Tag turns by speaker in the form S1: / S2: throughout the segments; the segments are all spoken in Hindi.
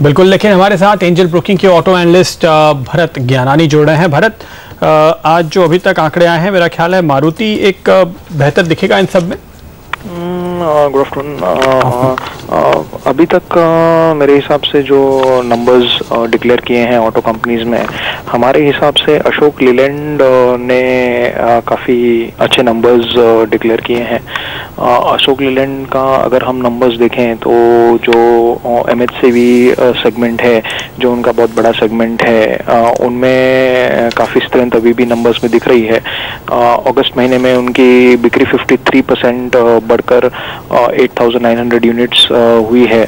S1: बिल्कुल, लेकिन हमारे साथ एंजल ब्रोकिंग के ऑटो एनालिस्ट भरत ज्ञानानी जुड़ रहे हैं। भरत, आज जो अभी तक आंकड़े आए हैं, मेरा ख्याल है मारुति एक बेहतर दिखेगा इन सब में।
S2: Good afternoon. अभी तक मेरे हिसाब से जो नंबर्स डिक्लेयर किए हैं ऑटो कंपनीज में, हमारे हिसाब से अशोक लीलैंड ने काफ़ी अच्छे नंबर्स डिक्लेयर किए हैं। अशोक लीलैंड का अगर हम नंबर्स देखें तो जो एमएचसीवी सेगमेंट है, जो उनका बहुत बड़ा सेगमेंट है, उनमें काफ़ी स्ट्रेंथ अभी भी नंबर्स में दिख रही है। अगस्त महीने में उनकी बिक्री 53% बढ़कर 8,900 यूनिट्स हुई है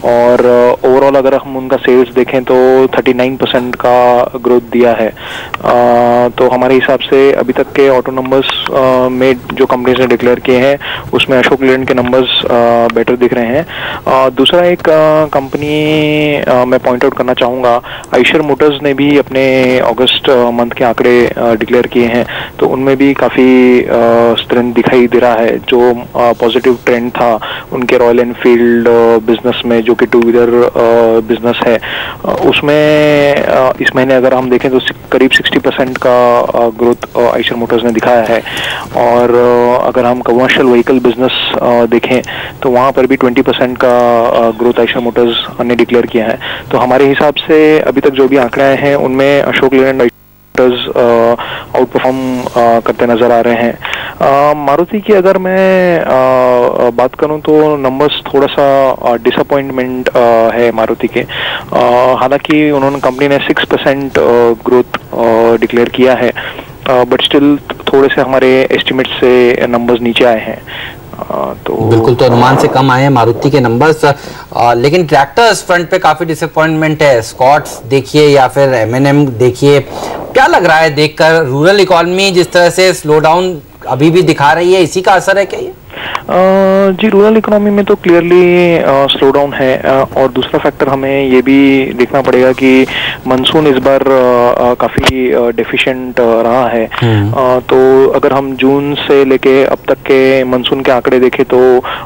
S2: और ओवरऑल अगर हम उनका सेल्स देखें तो 39% का ग्रोथ दिया है। तो हमारे हिसाब से अभी तक के ऑटो नंबर्स में जो कंपनीज ने डिक्लेयर किए हैं उसमें अशोक लीलैंड के नंबर्स बेटर दिख रहे हैं। दूसरा एक कंपनी मैं पॉइंट आउट करना चाहूँगा, आइशर मोटर्स ने भी अपने अगस्त मंथ के आंकड़े डिक्लेयर किए हैं, तो उनमें भी काफ़ी स्ट्रेंथ दिखाई दे रहा है। जो पॉजिटिव ट्रेंड था उनके रॉयल एनफील्ड बिजनेस में, जो कि टू व्हीलर बिजनेस है, उसमें इस महीने अगर हम देखें तो करीब 60% का ग्रोथ आइशर मोटर्स ने दिखाया है। और अगर हम कमर्शियल व्हीकल बिजनेस देखें तो वहाँ पर भी 20% का ग्रोथ आइशर मोटर्स ने डिक्लेयर किया है। तो हमारे हिसाब से अभी तक जो भी आंकड़े आए हैं उनमें अशोक लीलैंड आउट परफॉर्म करते नजर आ रहे हैं। मारुति की अगर मैं बात करूं तो नंबर्स थोड़ा सा डिसअपॉइंटमेंट है मारुति के। हालांकि उन्होंने कंपनी ने 6% ग्रोथ डिक्लेयर किया है, बट स्टिल थोड़े से हमारे एस्टिमेट से नंबर्स नीचे आए हैं।
S3: तो बिल्कुल, तो अनुमान से कम आए हैं मारुति के नंबर्स। लेकिन ट्रैक्टर्स फ्रंट पे काफी डिसअपॉइंटमेंट है। स्कॉट्स देखिए या फिर एमएनएम देखिए, क्या लग रहा है देखकर? रूरल इकोनॉमी जिस तरह से स्लो डाउन अभी भी दिखा रही है, इसी का असर है क्या ये?
S2: जी, रूरल इकोनॉमी में तो क्लियरली स्लो डाउन है। और दूसरा फैक्टर हमें ये भी देखना पड़ेगा कि मानसून इस बार काफ़ी डेफिशिएंट रहा है। तो अगर हम जून से लेके अब तक के मानसून के आंकड़े देखें तो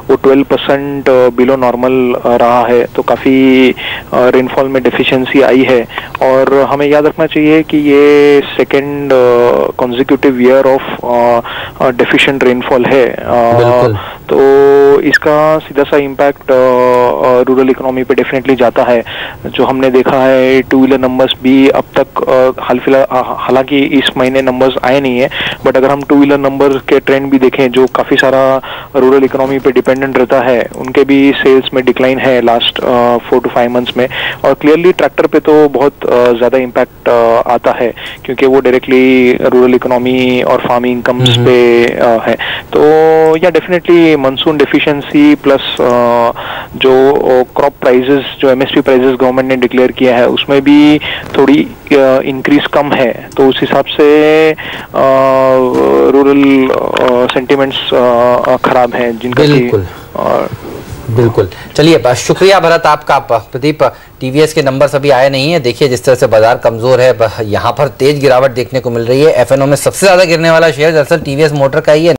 S2: वो 12% बिलो नॉर्मल रहा है, तो काफ़ी रेनफॉल में डेफिशिएंसी आई है। और हमें याद रखना चाहिए कि ये second consecutive year of deficient rainfall है। तो इसका सीधा सा इम्पैक्ट रूरल इकोनॉमी पे डेफिनेटली जाता है। जो हमने देखा है टू व्हीलर नंबर्स भी अब तक हालांकि इस महीने नंबर्स आए नहीं है, बट अगर हम टू व्हीलर नंबर के ट्रेंड भी देखें जो काफ़ी सारा रूरल इकोनॉमी पे डिपेंडेंट रहता है, उनके भी सेल्स में डिक्लाइन है लास्ट 4 to 5 मंथ्स में। और क्लियरली ट्रैक्टर पे तो बहुत ज़्यादा इम्पैक्ट आता है, क्योंकि वो डायरेक्टली रूरल इकोनॉमी और फार्मिंग इनकम्स पे है। तो या डेफिनेटली मानसून डेफिशिएंसी प्लस जो क्रॉप प्राइजेस, जो एमएसपी प्राइजेस गवर्नमेंट ने डिक्लेयर किया है, उसमें भी थोड़ी इंक्रीज कम है। तो उस हिसाब से रूरल सेंटिमेंट्स खराब हैं जिनका
S3: बिल्कुल। चलिए, शुक्रिया भरत आपका। प्रदीप, टीवीएस के नंबर्स अभी आए नहीं है। देखिए जिस तरह से बाजार कमजोर है, यहाँ पर तेज गिरावट देखने को मिल रही है। एफएनओ में सबसे ज्यादा गिरने वाला शेयर दरअसल टीवीएस मोटर का ही है।